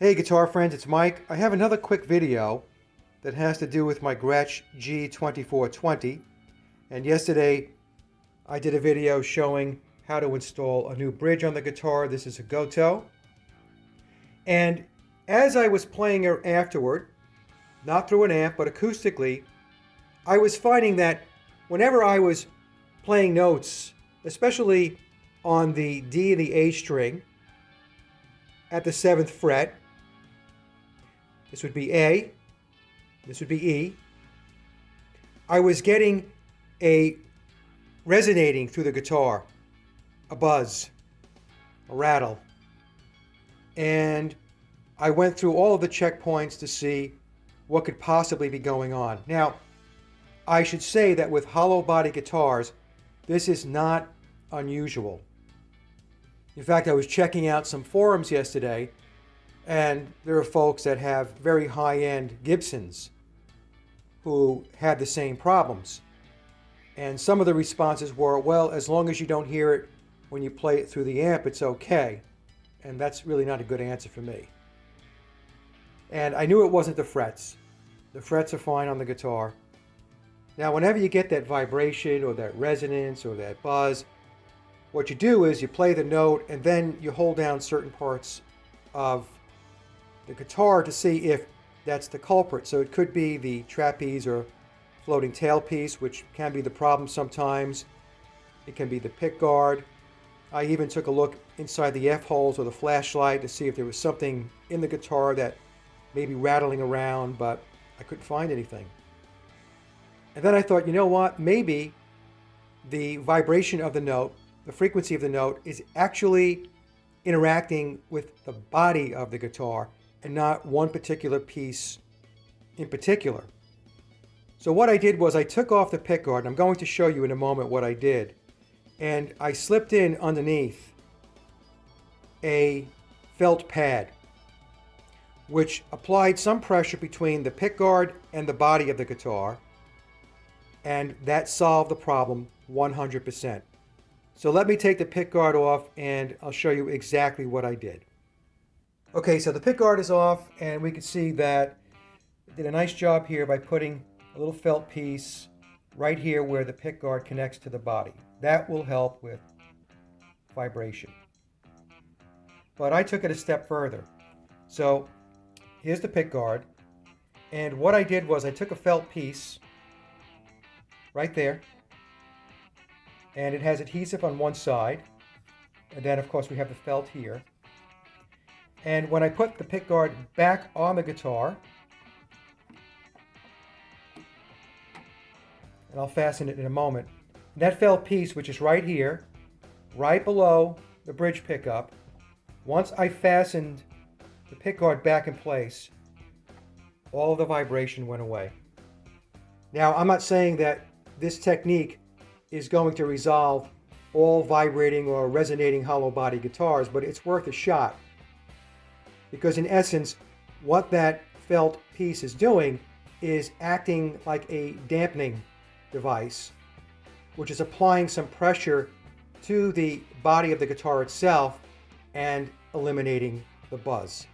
Hey guitar friends, it's Mike. I have another quick video that has to do with my Gretsch G2420. And yesterday I did a video showing how to install a new bridge on the guitar. This is a Goto. And as I was playing it afterward, not through an amp but acoustically, I was finding that whenever I was playing notes, especially on the D and the A string at the 7th fret, this would be A, this would be E, I was getting a resonating through the guitar, a buzz, a rattle. And I went through all of the checkpoints to see what could possibly be going on. Now, I should say that with hollow body guitars, this is not unusual. In fact, I was checking out some forums yesterday, and there are folks that have very high-end Gibsons who had the same problems. And some of the responses were, well, as long as you don't hear it when you play it through the amp, it's okay. And that's really not a good answer for me. And I knew it wasn't the frets. The frets are fine on the guitar. Now, whenever you get that vibration or that resonance or that buzz, what you do is you play the note and then you hold down certain parts of the guitar to see if that's the culprit. So it could be the trapeze or floating tailpiece, which can be the problem sometimes. It can be the pick guard. I even took a look inside the F-holes or the flashlight to see if there was something in the guitar that may be rattling around, but I couldn't find anything. And then I thought, you know what, maybe the vibration of the note, the frequency of the note, is actually interacting with the body of the guitar and not one particular piece in particular. So what I did was I took off the pickguard, and I'm going to show you in a moment what I did, and I slipped in underneath a felt pad which applied some pressure between the pickguard and the body of the guitar, and that solved the problem 100%. So let me take the pickguard off and I'll show you exactly what I did. Okay, so the pickguard is off, and we can see that I did a nice job here by putting a little felt piece right here where the pickguard connects to the body. That will help with vibration. But I took it a step further. So here's the pickguard, and what I did was I took a felt piece right there, and it has adhesive on one side, and then of course we have the felt here. And when I put the pickguard back on the guitar, and I'll fasten it in a moment, that felt piece, which is right here, right below the bridge pickup, once I fastened the pickguard back in place, all of the vibration went away. Now, I'm not saying that this technique is going to resolve all vibrating or resonating hollow body guitars, but it's worth a shot. Because in essence, what that felt piece is doing is acting like a dampening device, which is applying some pressure to the body of the guitar itself and eliminating the buzz.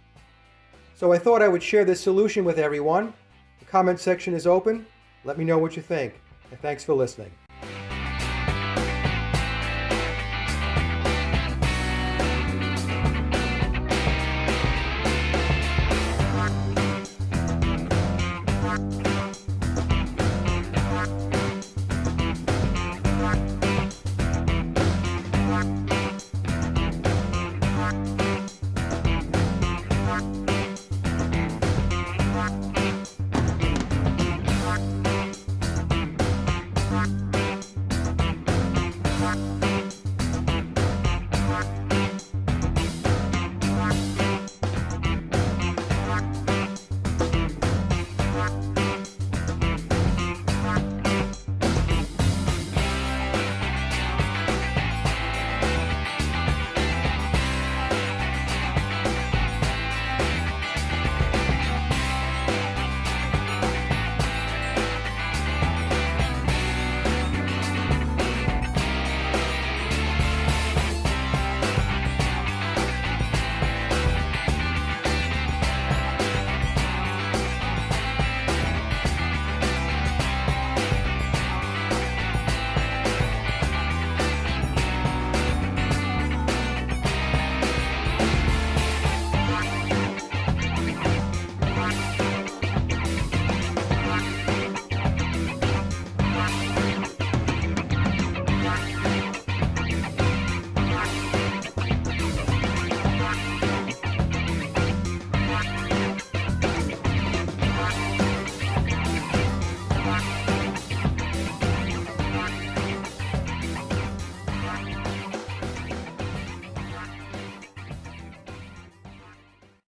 So I thought I would share this solution with everyone. The comment section is open. Let me know what you think, and thanks for listening.